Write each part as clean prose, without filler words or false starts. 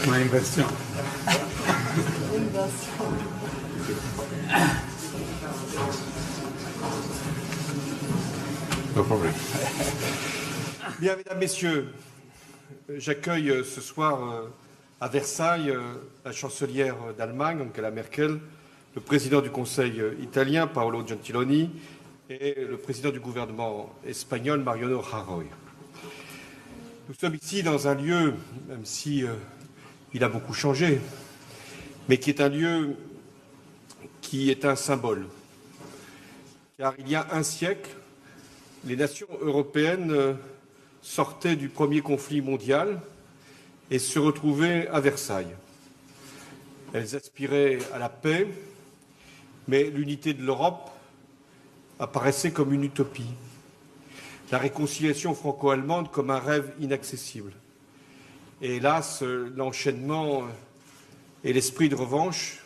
Una inversione. No problème. Bien, mesdames, messieurs, j'accueille ce soir à Versailles la chancelière d'Allemagne, Angela Merkel, le président du Conseil italien, Paolo Gentiloni, et le président du gouvernement espagnol, Mariano Rajoy. Nous sommes ici dans un lieu, même si il a beaucoup changé, mais qui est un lieu qui est un symbole. Car il y a un siècle, les nations européennes sortaient du premier conflit mondial et se retrouvaient à Versailles. Elles aspiraient à la paix, mais l'unité de l'Europe apparaissait comme une utopie. La réconciliation franco-allemande comme un rêve inaccessible. Et hélas, l'enchaînement et l'esprit de revanche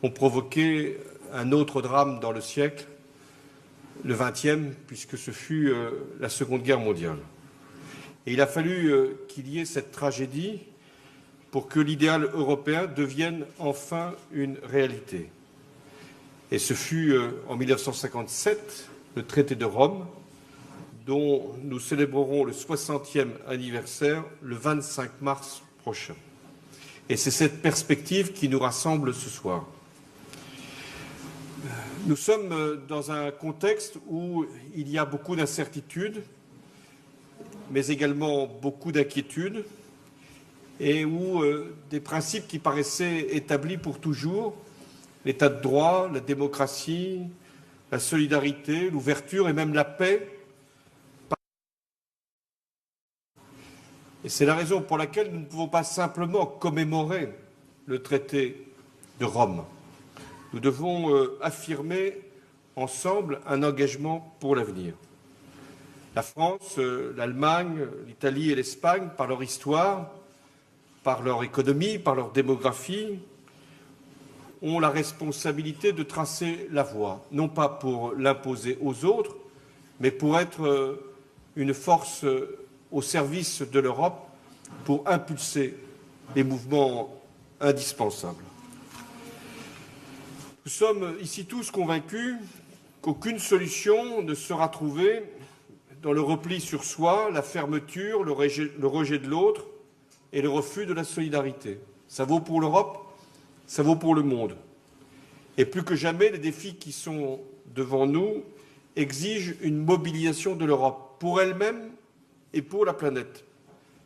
ont provoqué un autre drame dans le siècle, le XXe, puisque ce fut la Seconde Guerre mondiale. Et il a fallu qu'il y ait cette tragédie pour que l'idéal européen devienne enfin une réalité. Et ce fut en 1957, le traité de Rome, dont nous célébrerons le 60e anniversaire le 25 mars prochain. Et c'est cette perspective qui nous rassemble ce soir. Nous sommes dans un contexte où il y a beaucoup d'incertitudes, mais également beaucoup d'inquiétudes, et où des principes qui paraissaient établis pour toujours, l'état de droit, la démocratie, la solidarité, l'ouverture et même la paix. Et c'est la raison pour laquelle nous ne pouvons pas simplement commémorer le traité de Rome. Nous devons affirmer ensemble un engagement pour l'avenir. La France, l'Allemagne, l'Italie et l'Espagne, par leur histoire, par leur économie, par leur démographie, ont la responsabilité de tracer la voie, non pas pour l'imposer aux autres, mais pour être une force au service de l'Europe pour impulser les mouvements indispensables. Nous sommes ici tous convaincus qu'aucune solution ne sera trouvée dans le repli sur soi, la fermeture, le rejet de l'autre et le refus de la solidarité. Ça vaut pour l'Europe, ça vaut pour le monde. Et plus que jamais, les défis qui sont devant nous exigent une mobilisation de l'Europe pour elle-même et pour la planète.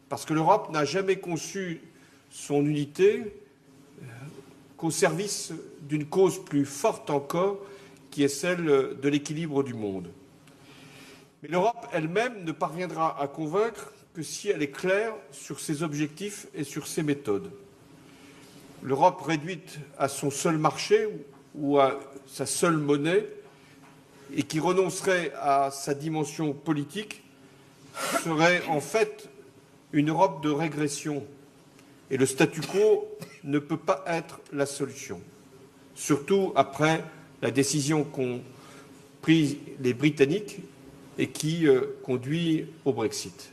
Parce que l'Europe n'a jamais conçu son unité qu'au service d'une cause plus forte encore, qui est celle de l'équilibre du monde. Mais l'Europe elle-même ne parviendra à convaincre que si elle est claire sur ses objectifs et sur ses méthodes. L'Europe réduite à son seul marché ou à sa seule monnaie et qui renoncerait à sa dimension politique serait en fait une Europe de régression. Et le statu quo ne peut pas être la solution, surtout après la décision qu'ont prise les Britanniques et qui conduit au Brexit.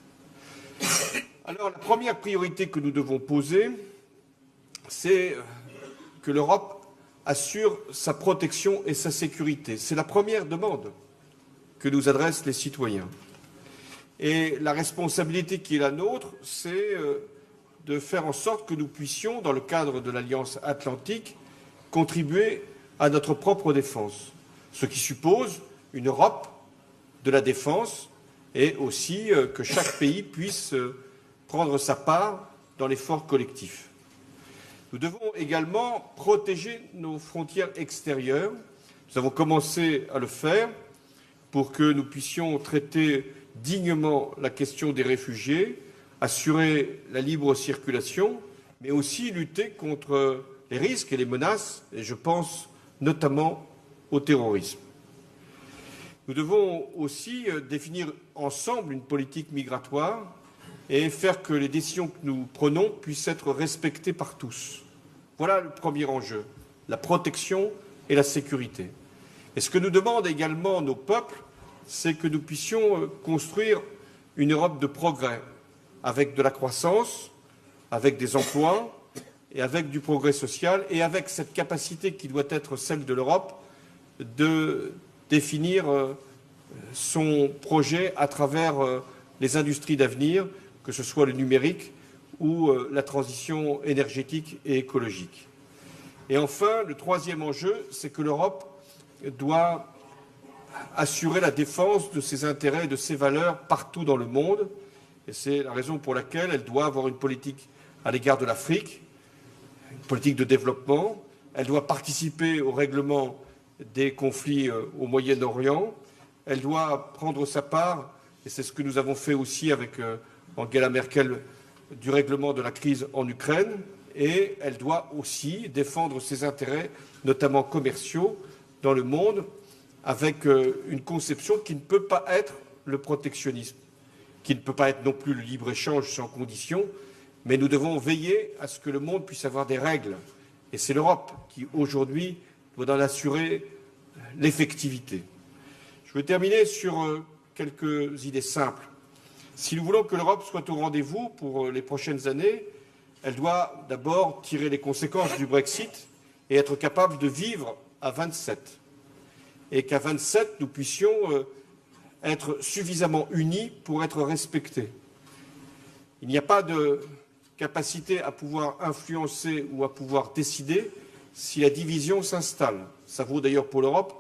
Alors la première priorité que nous devons poser, c'est que l'Europe assure sa protection et sa sécurité. C'est la première demande que nous adressent les citoyens. Et la responsabilité qui est la nôtre, c'est de faire en sorte que nous puissions, dans le cadre de l'Alliance atlantique, contribuer à notre propre défense, ce qui suppose une Europe de la défense et aussi que chaque pays puisse prendre sa part dans l'effort collectif. Nous devons également protéger nos frontières extérieures. Nous avons commencé à le faire pour que nous puissions traiter dignement la question des réfugiés, assurer la libre circulation, mais aussi lutter contre les risques et les menaces, et je pense notamment au terrorisme. Nous devons aussi définir ensemble une politique migratoire et faire que les décisions que nous prenons puissent être respectées par tous. Voilà le premier enjeu, la protection et la sécurité. Et ce que nous demandent également nos peuples, c'est que nous puissions construire une Europe de progrès, avec de la croissance, avec des emplois et avec du progrès social, et avec cette capacité qui doit être celle de l'Europe de définir son projet à travers les industries d'avenir, que ce soit le numérique ou la transition énergétique et écologique. Et enfin, le troisième enjeu, c'est que l'Europe doit assurer la défense de ses intérêts et de ses valeurs partout dans le monde. Et c'est la raison pour laquelle elle doit avoir une politique à l'égard de l'Afrique, une politique de développement. Elle doit participer au règlement des conflits au Moyen-Orient. Elle doit prendre sa part, et c'est ce que nous avons fait aussi avec Angela Merkel, du règlement de la crise en Ukraine. Et elle doit aussi défendre ses intérêts, notamment commerciaux, dans le monde, avec une conception qui ne peut pas être le protectionnisme, qui ne peut pas être non plus le libre-échange sans condition, mais nous devons veiller à ce que le monde puisse avoir des règles. Et c'est l'Europe qui, aujourd'hui, doit en assurer l'effectivité. Je veux terminer sur quelques idées simples. Si nous voulons que l'Europe soit au rendez-vous pour les prochaines années, elle doit d'abord tirer les conséquences du Brexit et être capable de vivre à 27. Et qu'à 27, nous puissions être suffisamment unis pour être respectés. Il n'y a pas de capacité à pouvoir influencer ou à pouvoir décider si la division s'installe. Ça vaut d'ailleurs pour l'Europe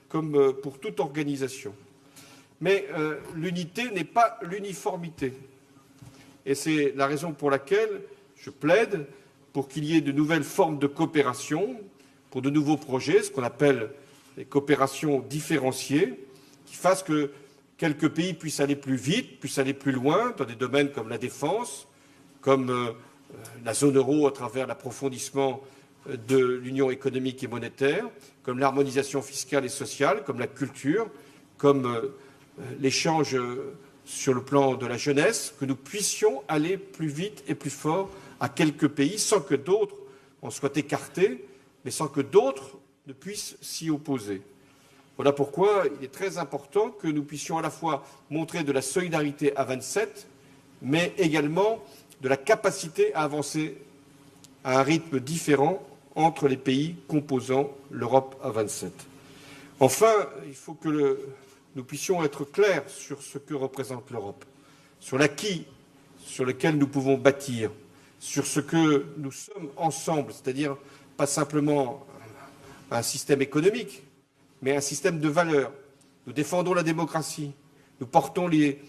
comme pour toute organisation. Mais l'unité n'est pas l'uniformité. Et c'est la raison pour laquelle je plaide pour qu'il y ait de nouvelles formes de coopération, pour de nouveaux projets, ce qu'on appelle les coopérations différenciées, qui fassent que quelques pays puissent aller plus vite, puissent aller plus loin dans des domaines comme la défense, comme la zone euro à travers l'approfondissement de l'union économique et monétaire, comme l'harmonisation fiscale et sociale, comme la culture, comme l'échange sur le plan de la jeunesse, que nous puissions aller plus vite et plus fort à quelques pays sans que d'autres en soient écartés, mais sans que d'autres ne puissent s'y opposer. Voilà pourquoi il est très important que nous puissions à la fois montrer de la solidarité à 27, mais également de la capacité à avancer à un rythme différent entre les pays composant l'Europe à 27. Enfin, il faut que nous puissions être clairs sur ce que représente l'Europe, sur l'acquis sur lequel nous pouvons bâtir, sur ce que nous sommes ensemble, c'est-à-dire pas simplement un système économique, mais un système de valeurs. Nous défendons la démocratie, nous portons les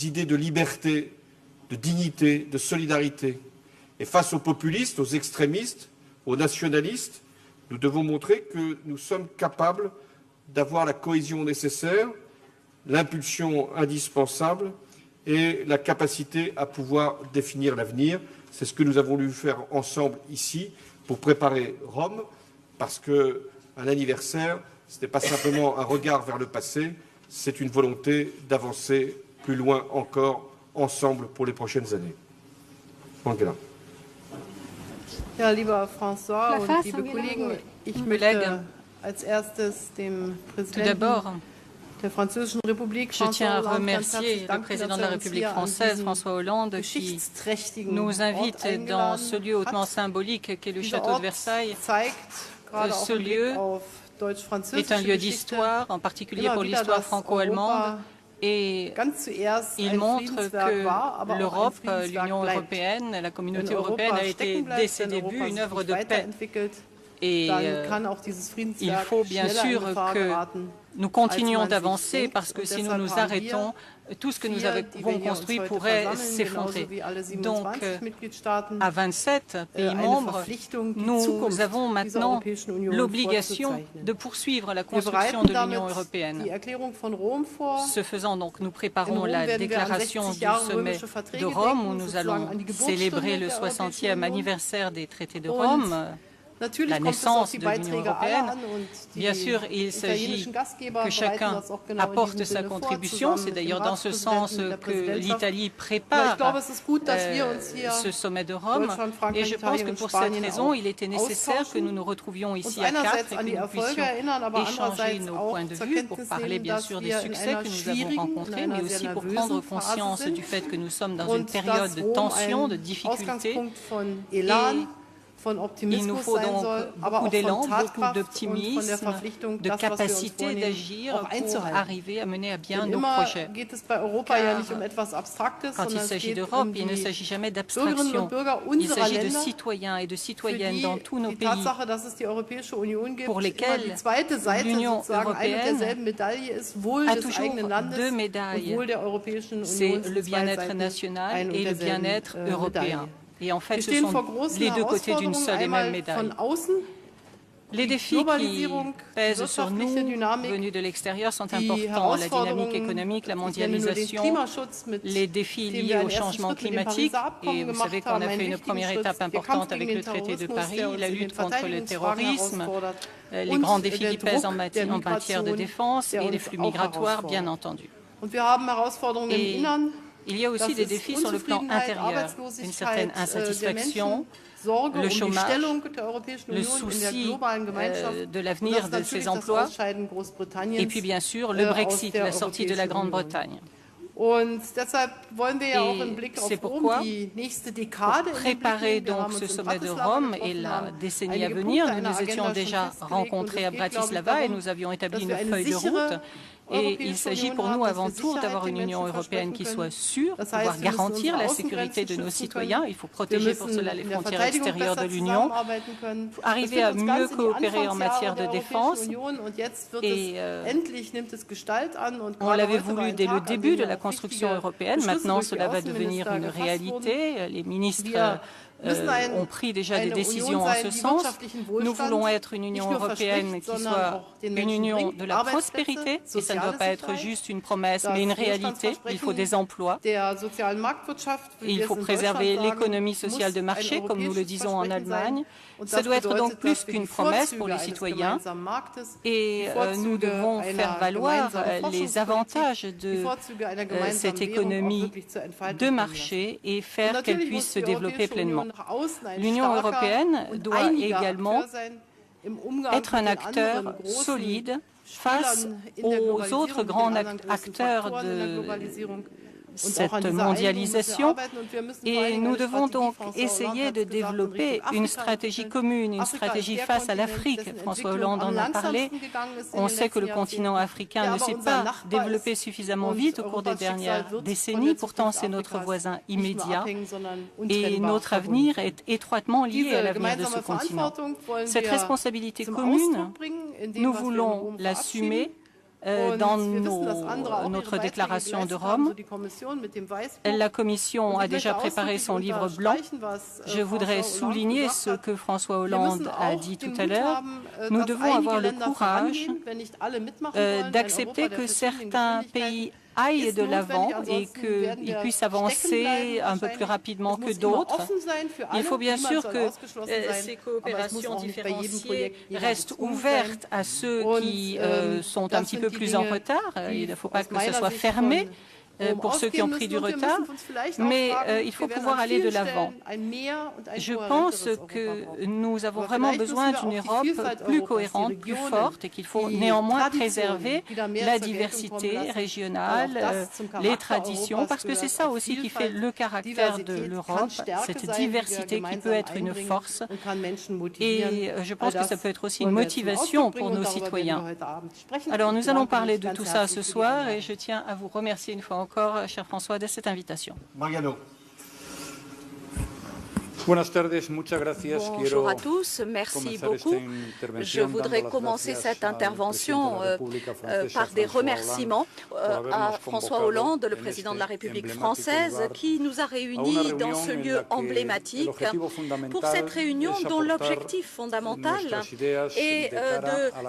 idées de liberté, de dignité, de solidarité. Et face aux populistes, aux extrémistes, aux nationalistes, nous devons montrer que nous sommes capables d'avoir la cohésion nécessaire, l'impulsion indispensable et la capacité à pouvoir définir l'avenir. C'est ce que nous avons voulu faire ensemble ici pour préparer Rome, parce qu'un anniversaire, ce n'est pas simplement un regard vers le passé, c'est une volonté d'avancer plus loin encore ensemble pour les prochaines années. Angela. Ja, lieber François La und face, liebe Angela, Kollegen, oui. ich Collègues, möchte als erstes dem Tout Präsidenten d'abord, der Französischen Republik, je tiens à François Hollande, ganz remercier herzlich le danken, président dass de la uns République hier an française, diesen François Hollande, qui geschichtsträchtigen nous Ort invite dans eingeladen ce lieu hautement hat. symbolique qu'est le Dieser château de Ort Versailles. zeigt, gerade auch Ce im Blick lieu auf est deutsch-französische un lieu Geschichte, d'histoire, en particulier immer pour wieder, l'histoire dass franco-allemande, Europa et ganz zuerst il ein montre Friedenswerk war, aber que auch ein l'Europe, Friedenswerk l'Union bleibt. européenne, la communauté Wenn européenne Europa a été stecken bleibt, dès ses wenn débuts Europa une sich œuvre nicht de paix. weiterentwickelt, Et dann kann auch dieses il Friedenswerk faut bien schneller in sûr Gefahr que geraten, nous continuons als man sich d'avancer denkt. parce que Und si nous deshalb nous haben wir arrêtons, tout ce que nous die wir avons hier uns construit heute pourrait versammeln, s'effondrer. genauso wie alle Donc, 27 Mitgliedstaaten, à 27 pays eine membres, Verpflichtung, die nous Zukunft avons dieser maintenant Europäischen Union l'obligation vorzuzeichnen. de poursuivre la Wir construction bereiten de l'Union damit die européenne. Erklärung von Rom vor. Ce faisant, donc, nous In préparons Rom la werden wir an déclaration 60 du Jahre sommet römische Verträge de Rome, où denken, nous sozusagen allons an die célébrer Geburtsstunde le der Europäischen 60e Union. anniversaire des traités de Und Rome. Natürlich la kommt es auf naissance die de l'Union Beiträge aller européenne. an und Bien die sûr, il s'agit italienischen Gastgeber que bereiten chacun das auch genau in apporte diesem sa Sinne vor, contribution. zusammen C'est mit dem d'ailleurs dans ce sens Ratspräsidenten, der que Präsidentschaft. l'Italie Aber ich prépare glaube, es ist gut, dass wir uns hier ce sommet de Rome. Deutschland, Et Frankreich, je pense Italien que und pour cette Spanien raison, auch il était nécessaire que austauschen, nous nous retrouvions uns ici à quatre einerseits et an que die nous Erfolge puissions erinnern, aber échanger andererseits nos auch points de zur vue pour Kenntnis parler nehmen, bien dass sûr des wir in succès einer que nous avons schwierigen, in rencontrés, mais einer aussi sehr pour prendre nervösen Phase conscience sind du fait que nous sommes dans une und période dass de Rom tension, de ein difficulté. Ausgangspunkt von Elan, von Il nous Optimismus faut sein donc soll, aber beaucoup auch d'élan, von beaucoup Tatkraft und von der d'optimisme, Verpflichtung, de das, was wir uns capacité vornehmen, d'agir auch pour einzuhalten. arriver à mener à bien Denn nos immer projets. geht es bei Europa ja Car nicht um etwas Abstraktes, Quand il sondern es s'agit geht d'Europe, um il ne die s'agit jamais Bürgerinnen d'abstraction. und Bürger Il unserer s'agit de Länder, citoyens et de für citoyennes die dans tous nos die pays Tatsache, dass es die Europäische Union gibt, pour immer lesquels die zweite Seite l'Union sozusagen ein und européenne derselben Medaille ist, Wohl a des toujours eigenen Landes deux und médailles. Wohl der Europäischen C'est Union sind le zwei bien-être Seiten national ein und et le derselben bien-être européen. Medaille. Et en fait, Wir ce stehen sont vor großen les deux côtés d'une Herausforderungen, seule et même einmal médaille. von außen. Les Die défis qui Globalisierung, pèsent sur nous, wirtschaftliche Dynamik, venus de l'extérieur, sont die importants. La dynamique Herausforderungen, économique, la ich nenne nur den mondialisation, Klimaschutz, mit les défis dem wir liés einen au ersten changement Schritt mit dem climatique. Pariser Abkommen Et vous gemacht savez qu'on haben, a einen fait une wichtigen première Schritt, étape der Kampf importante gegen avec den le traité de Terrorismus, Paris, der uns la in den lutte contre le Verteidigungsfragen terrorisme, herausfordert, les grands und défis der qui pèsent en Druck der matière de Migration, défense der et les uns flux auch migratoires, bien herausfordert. entendu. Und wir haben Herausforderungen im Et Innern. il y a aussi Das des ist défis sur le plan Unzufriedenheit, intérieur, une certaine Arbeitslosigkeit der insatisfaction, Menschen, Sorge le um die chômage, Stellung der Europäischen le Union in der souci globalen Gemeinschaft. de Und l'avenir das ist de natürlich ces das emplois, Ausscheiden Großbritanniens et puis bien sûr le aus Brexit, der la sortie de la Europäischen Union. Grande-Bretagne. Und deshalb wollen wir ja auch Et im Blick auf c'est Rom pourquoi, die nächste Dekade Pour in den Blick préparer nehmen. Wir haben donc ce uns in sommet de Bratislava Rome et getroffen, la haben décennie à einige venir, Punkte nous einer nous étions Agenda schon déjà festgelegt. rencontrés à Und es geht, glaube ich, Bratislava et darum, nous avions établi dass une wir eine feuille de sichere route. Et il Europäische s'agit Union pour haben, nous dass avant wir tout d'avoir Sicherheit une den Union Menschen européenne versprechen qui können. soit sûre, Das pouvoir heißt, wir müssen garantir unsere la sécurité de Außengrenzen nos schützen citoyens. können. Il faut Wir protéger pour müssen cela les in der frontières Verteidigung extérieures de besser l'Union, zusammenarbeiten können. arriver Das à führt uns mieux ganz in die coopérer en matière Anfangsjahre de der défense. Europäischen Union und jetzt wird Et, es endlich nimmt es Gestalt an und On gerade l'avait heute war voulu ein dès le Tag, an début dem de ja la auch construction wichtige européenne. Beschlüsse Maintenant, durch die cela va devenir Außenminister une gefasst wurden. réalité. Les ministres Wir müssen ont pris déjà des eine décisions Union en sein, ce die sens. wirtschaftlichen Nous Wohlstand voulons être une nicht Union nur européenne verspricht, qui sondern soit auch den une Menschen union bringt. de la prospérité. Arbeitsplätze, Et ça ne doit soziale pas être Sicherheit, juste une promesse, das mais une réalité. Il faut des emplois. der sozialen Marktwirtschaft, wie Il wir faut es in préserver Deutschland sagen, l'économie sociale de muss marché, ein comme nous le europäisches disons en Versprechen sein. Allemagne. Und Ça das doit être bedeutet, donc plus dass wir die qu'une promesse pour Vorzüge les eines citoyens. gemeinsamen Marktes, Et die nous Vorzüge devons einer faire valoir gemeinsamen les Forschungspolitik, avantages die de Vorzüge einer gemeinsamen cette Währung auch économie wirklich zur Entfaltung de bringen marché et lassen. faire Und qu'elle natürlich puisse muss se die développer Europäische Union pleinement. nach außen ein L'Union starker européenne und doit einiger également Akteur sein im Umgang être un mit den acteur anderen großen solide face Spielern in der aux Globalisierung, autres mit den grands anderen großen acteurs Faktoren in der de Globalisierung. cette mondialisation. Et nous devons donc essayer de développer une stratégie commune, une stratégie face à l'Afrique. François Hollande en a parlé. On sait que le continent africain ne s'est pas développé suffisamment vite au cours des dernières décennies. Pourtant, c'est notre voisin immédiat. Et notre avenir est étroitement lié à l'avenir de ce continent. Cette responsabilité commune, nous voulons l'assumer dans notre déclaration de Rome. La Commission a déjà préparé son livre blanc. Je voudrais souligner ce que François Hollande a dit tout à l'heure. Nous devons avoir le courage d'accepter que certains pays aillent de l'avant et qu'ils puissent avancer un peu plus rapidement que d'autres. Il faut bien sûr que ces coopérations différenciées restent ouvertes à ceux qui sont un petit peu plus en retard. Il ne faut pas que ce soit fermé pour ceux qui ont pris du retard, mais il faut pouvoir aller de l'avant. Je pense que nous avons vraiment besoin d'une Europe plus cohérente, plus forte, et qu'il faut néanmoins préserver la diversité régionale, les traditions, parce que c'est ça aussi qui fait le caractère de l'Europe, cette diversité qui peut être une force, et je pense que ça peut être aussi une motivation pour nos citoyens. Alors nous allons parler de tout ça ce soir, et je tiens à vous remercier une fois encore, cher François, de cette invitation. Mariano. Bonjour à tous, merci beaucoup. Je voudrais commencer cette intervention par des remerciements à François Hollande, le président de la République française, qui nous a réunis dans ce lieu emblématique pour cette réunion dont l'objectif fondamental est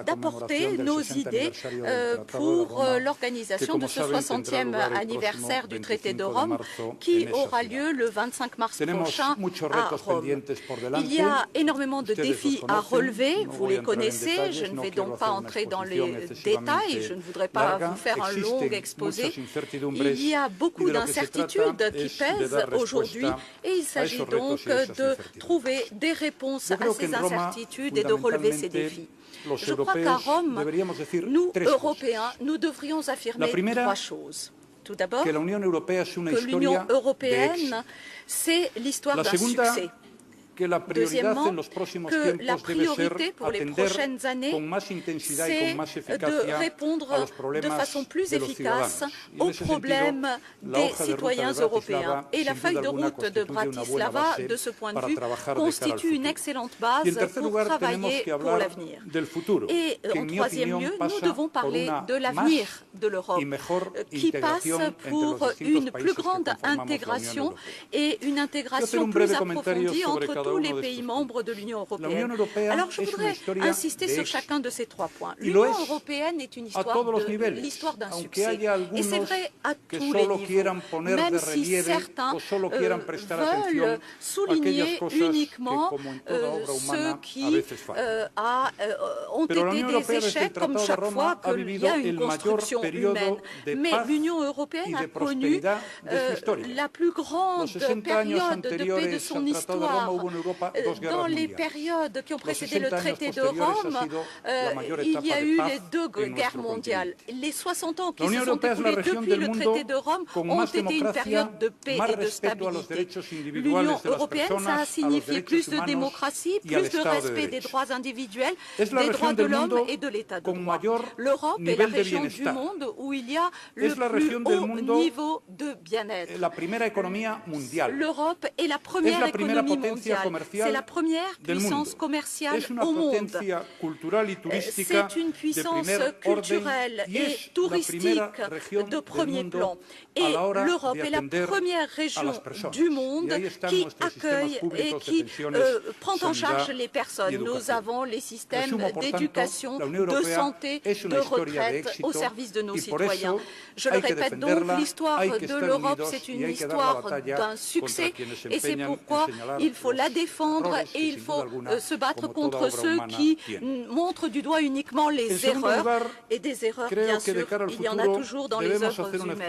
d'apporter nos idées pour l'organisation de ce 60e anniversaire du traité de Rome qui aura lieu le 25 mars prochain à à Rome. Il y a énormément de défis à relever, vous les connaissez, je ne vais donc pas entrer dans les détails, je ne voudrais pas vous faire un long exposé. Il y a beaucoup d'incertitudes qui pèsent aujourd'hui et il s'agit donc de trouver des réponses à ces incertitudes et de relever ces défis. Je crois qu'à Rome, nous, Européens, nous devrions affirmer trois choses. Tout d'abord, que l'Union européenne, c'est l'histoire d'un succès. Deuxièmement, que la priorité pour les prochaines années, c'est de répondre de façon plus efficace aux problèmes des citoyens européens. Et la feuille de route de Bratislava, de ce point de vue, constitue une excellente base pour travailler pour l'avenir. Et en troisième lieu, nous devons parler de l'avenir de l'Europe, qui passe pour une plus grande intégration et une intégration plus approfondie entre tous les pays membres de l'Union européenne. Alors je voudrais insister sur chacun de ces trois points. L'Union européenne est une histoire d'un succès. Et c'est vrai à tous les niveaux, même si certains veulent souligner uniquement ceux qui ont été des échecs, comme chaque fois qu'il y a une construction humaine. Mais l'Union européenne a connu la plus grande période de paix de son histoire. Dans les périodes qui ont précédé le traité de Rome, il y a eu les deux guerres mondiales. Les 60 ans qui se sont écoulés depuis le traité de Rome ont été une période de paix et de stabilité. L'Union européenne, ça a signifié plus de démocratie, plus de respect des droits individuels, des droits de l'homme et de l'état de droit. L'Europe est la région du monde où il y a le plus haut niveau de bien-être. L'Europe est la première économie mondiale. C'est la première puissance commerciale au monde. C'est une puissance culturelle et touristique de premier plan. Et l'Europe est la première région du monde qui accueille et qui prend en charge les personnes. Nous avons les systèmes d'éducation, de santé, de retraite au service de nos citoyens. Je le répète donc, l'histoire de l'Europe, c'est une histoire d'un succès et c'est pourquoi il faut la défendre et il faut se battre contre ceux qui montrent du doigt uniquement les erreurs. Et des erreurs, bien sûr, il y en a toujours dans les œuvres humaines.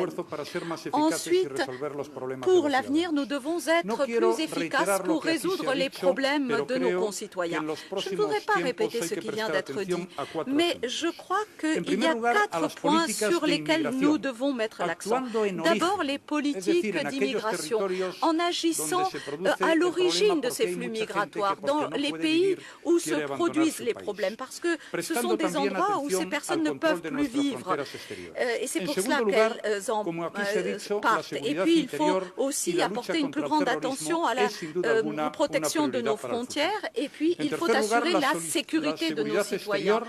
Ensuite, pour l'avenir, nous devons être plus efficaces pour résoudre les problèmes de nos concitoyens. Je ne voudrais pas répéter ce qui vient d'être dit, mais je crois qu'il y a 4 points sur lesquels nous devons mettre l'accent. D'abord, les politiques d'immigration, en agissant à l'origine de ces flux migratoires, dans les pays où se produisent les problèmes, parce que ce sont des endroits où ces personnes ne peuvent plus vivre. Et c'est pour cela qu'elles en partent. Et puis, il faut aussi apporter une plus grande attention à la protection de nos frontières. Et puis, il faut assurer la sécurité de nos citoyens.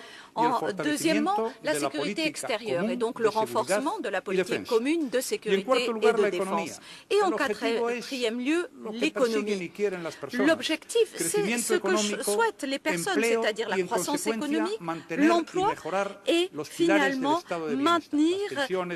Deuxièmement, la sécurité extérieure et donc le renforcement de la politique commune de sécurité et de défense. Et en quatrième lieu, l'économie. L'objectif, c'est ce que souhaitent les personnes, c'est-à-dire la croissance économique, l'emploi et finalement maintenir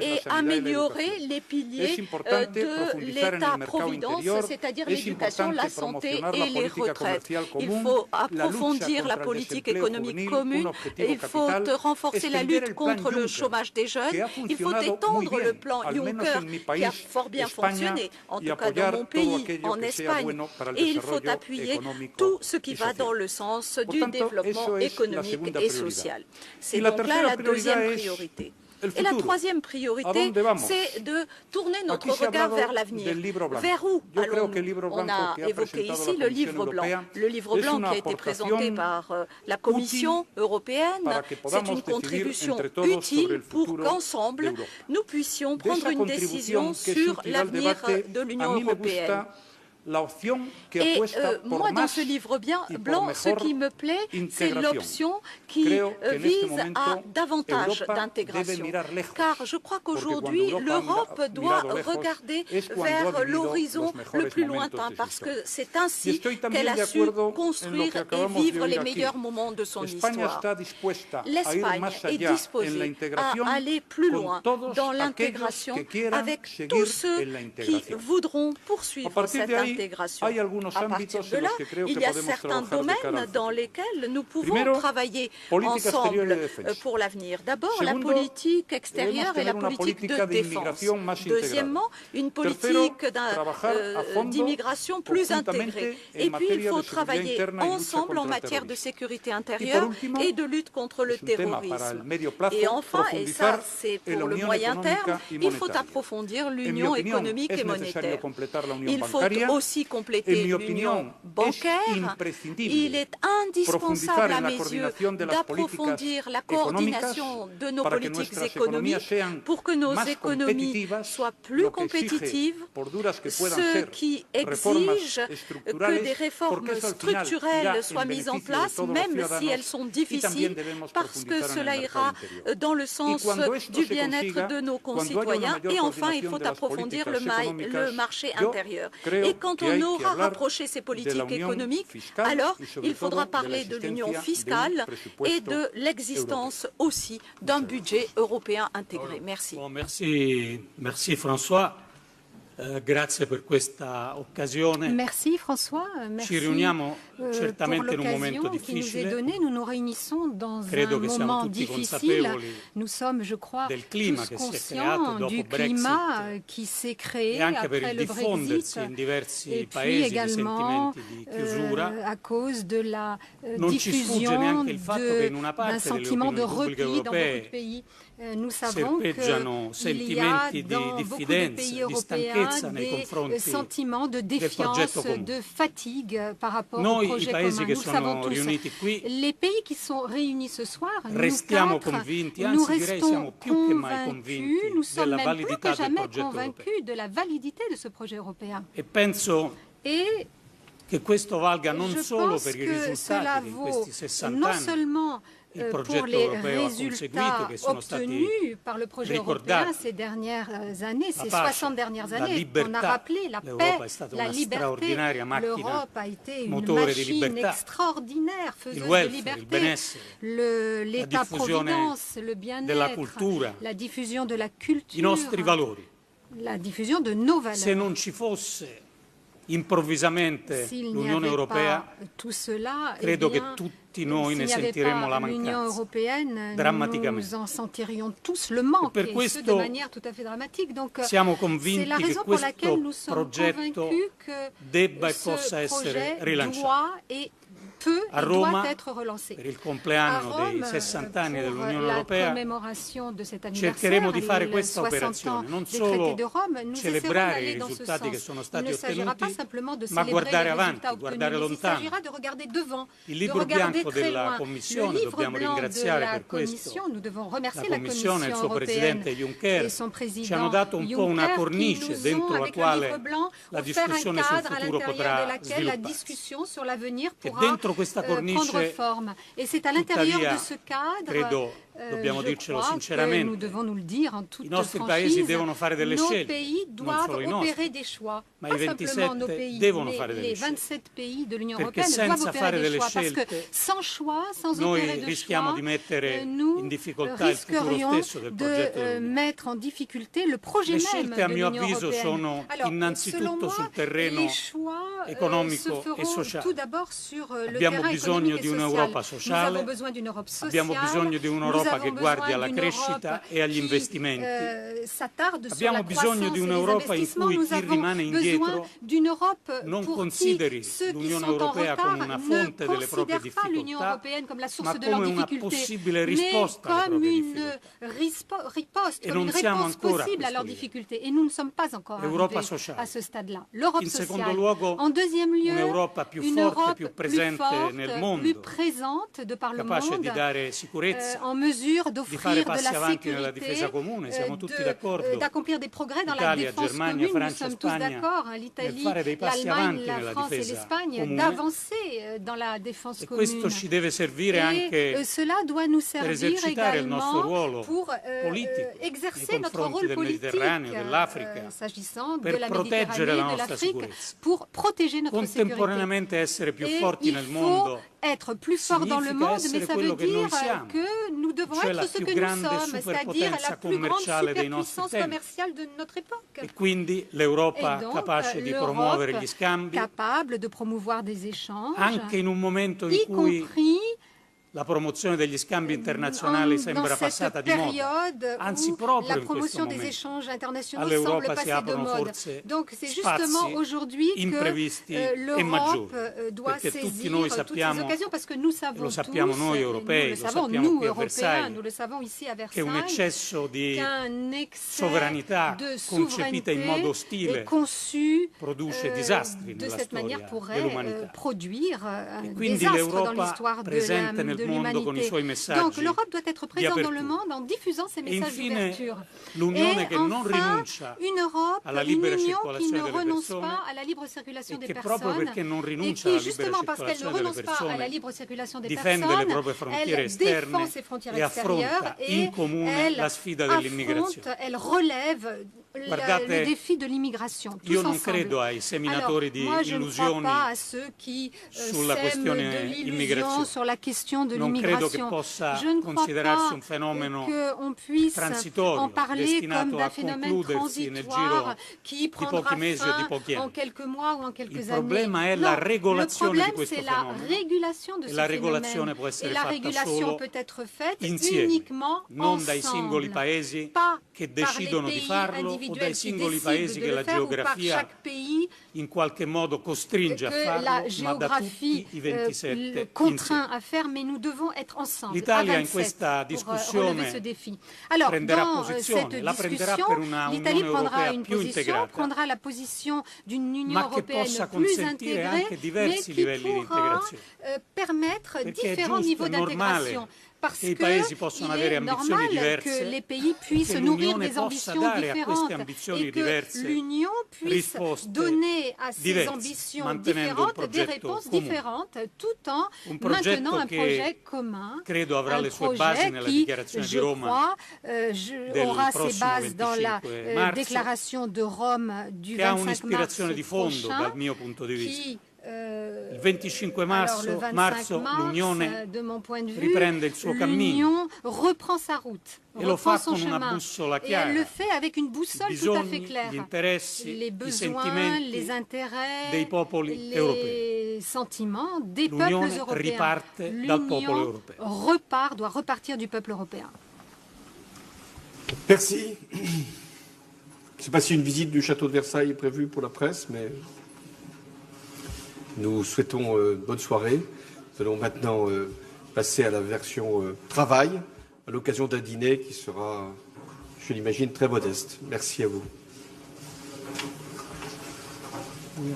et améliorer les piliers de l'État-providence, c'est-à-dire l'éducation, la santé et les retraites. Il faut approfondir la politique économique commune, il faut renforcer la lutte contre le chômage des jeunes, il faut étendre le plan Juncker qui a fort bien fonctionné, en tout cas dans mon pays, en Espagne, et il faut appuyer tout ce qui va dans le sens du développement économique et social. C'est donc là la deuxième priorité. Et la troisième priorité, c'est de tourner notre regard vers l'avenir. Vers où allons-nous? On a évoqué ici le livre blanc. Le livre blanc qui a été présenté par la Commission européenne, c'est une contribution utile pour qu'ensemble, nous puissions prendre une décision sur l'avenir de l'Union européenne. Et moi, dans ce livre blanc, ce qui me plaît, c'est l'option qui vise à davantage d'intégration. Car je crois qu'aujourd'hui, l'Europe doit regarder vers l'horizon le plus lointain, parce que c'est ainsi qu'elle a su construire et vivre les meilleurs moments de son histoire. L'Espagne est disposée à aller plus loin dans l'intégration avec tous ceux qui voudront poursuivre cette intégration l'intégration. À partir de là, il y a certains domaines dans lesquels nous pouvons travailler ensemble pour l'avenir. D'abord, la politique extérieure et la politique de défense. Deuxièmement, une politique d'immigration plus intégrée. Et puis, il faut travailler ensemble en matière de sécurité intérieure et de lutte contre le terrorisme. Et enfin, et ça c'est pour le moyen terme, il faut approfondir l'union économique et monétaire. Il faut aussi compléter l'union bancaire. Il est indispensable à mes yeux d'approfondir la coordination de nos politiques économiques pour que nos économies soient plus compétitives, ce qui exige que des réformes structurelles soient mises en place, même si elles sont difficiles, parce que cela ira dans le sens du bien-être de nos concitoyens. Et enfin, il faut approfondir le marché intérieur. Et quand on aura rapproché ces politiques économiques, alors il faudra parler de l'union fiscale et de l'existence aussi d'un budget européen intégré. Merci. Bon, merci François. Grazie per questa occasione. Merci François, merci pour l'occasion qui nous est donnée. Nous nous réunissons dans un moment difficile. Nous sommes, je crois, tous conscients du climat qui s'est créé après le Brexit et puis également à cause de la diffusion d'un sentiment de repli dans beaucoup de pays. Nous savons qu'il y a dans beaucoup de pays européens des sentiments de défiance, de fatigue par rapport au projet commun. Nous le savons tous. Les pays qui sont réunis ce soir, nous restons convaincus, nous sommes même plus que jamais convaincus de la validité de ce projet européen. Et je pense que cela vaut non seulement pour les résultats obtenus par le projet européen ces dernières années, ces 60 dernières années. On a rappelé la paix, la liberté. L'Europe a été une machine extraordinaire, faiseuse de liberté. L'État-providence, le bien-être, la diffusion de la culture, la diffusion de nos valeurs. Improvvisamente l'Unione Europea, credo che tutti noi ne sentiremo la mancanza drammaticamente. Per questo siamo convinti che questo progetto debba e possa essere rilanciato. A Roma, per il compleanno dei 60 anni dell'Unione Europea, cercheremo di fare questa operazione, non solo celebrare i risultati che sono stati ottenuti, ma guardare avanti, guardare lontano. Il libro bianco della Commissione, dobbiamo ringraziare per questo la Commissione e il suo Presidente Juncker, ci hanno dato un po' una cornice dentro la quale la discussione sul futuro potrà svilupparsi. E dentro questa cornice, tuttavia, credo, dobbiamo dircelo sinceramente, i nostri paesi devono fare delle scelte, non solo i nostri, ma i 27 devono fare delle scelte, perché senza fare delle scelte noi rischiamo di mettere in difficoltà il futuro stesso del progetto dell'Unione. Le scelte, a mio avviso, sono innanzitutto sul terreno economico e sociale. Abbiamo bisogno di un'Europa sociale, abbiamo bisogno di un'Europa che guardi alla crescita e agli investimenti. Abbiamo bisogno di un'Europa in cui chi rimane indietro non consideri l'Unione Europea come una fonte delle proprie difficoltà, ma come una possibile risposta alle proprie difficoltà. E non siamo ancora a questo livello. L'Europa sociale. In secondo luogo, un'Europa più forte, più presente nel mondo, capace di dare sicurezza, di fare passi avanti nella difesa comune, siamo tutti d'accordo. Italia, Germania, Francia e Spagna nel fare dei passi avanti nella difesa comune. E questo ci deve servire anche per esercitare il nostro ruolo politico nei confronti del Mediterraneo, dell'Africa, per proteggere la nostra sicurezza. Contemporaneamente essere più forti nel mondo être plus fort dans le monde, mais ça veut dire que nous devons être ce que nous sommes, c'est-à-dire la plus grande superpuissance commerciale de notre époque. Et quindi l'Europa capace di promuovere gli scambi, capable de promouvoir des échanges, anche in un momento in cui la promozione degli scambi internazionali sembra passata di moda, anzi proprio la promotion des échanges internationaux semble passer de mode. Donc c'est justement aujourd'hui que l'Europe doit saisir toutes ces occasions parce que nous savons lo sappiamo tous, noi europei, nous lo sappiamo nous qui a Européens, nous le savons ici à che un eccesso di sovranità concepita in modo ostile produce disastri nella storia dell'umanità. E quindi l'Europa presente nel mondo con i suoi messaggi. Donc l'Europe doit être présente dans le monde en diffusant ses messages d'ouverture. L'Unione che non rinuncia alla libera circolazione delle persone e che proprio perché non rinuncia alla libera circolazione delle persone difende le proprie frontiere esterne e affronta in comune la sfida dell'immigrazione. Elle relève le défi de l'immigration. Io non credo ai seminatori di illusioni sulla questione immigrazione. Non credo che possa considerarsi un fenomeno transitorio, destinato a concludersi nel giro di pochi mesi o di pochi anni. Il problema è la regolazione di questo fenomeno e la regolazione può essere fatta solo insieme, non dai singoli paesi che decidono di farlo o dai singoli paesi che la geografia in qualche modo costringe a farlo, ma da tutti i 27 insieme. L'Italia in questa discussione prenderà posizione, la prenderà per una Unione Europea più integrata, ma che possa consentire anche diversi livelli di integrazione, perché è giusto, è normale che i paesi possano avere ambizioni diverse, che l'Unione possa dare a queste ambizioni diverse risposte diverse, mantenendo un progetto comune. Un progetto che credo avrà le sue basi nella dichiarazione di Roma del prossimo 25 marzo, che ha un'ispirazione di fondo dal mio punto di vista. Il 25 marzo l'Unione riprende il suo cammino e lo fa con una bussola chiara, i bisogni, gli interessi, i sentimenti dei popoli europei. L'Unione riparte dal popolo europeo. Doit repartir du peuple européen. Merci. Je ne sais pas si une visite du château de Versailles est prévue pour la presse, mais nous souhaitons bonne soirée. Nous allons maintenant passer à la version travail, à l'occasion d'un dîner qui sera, je l'imagine, très modeste. Merci à vous. Oui.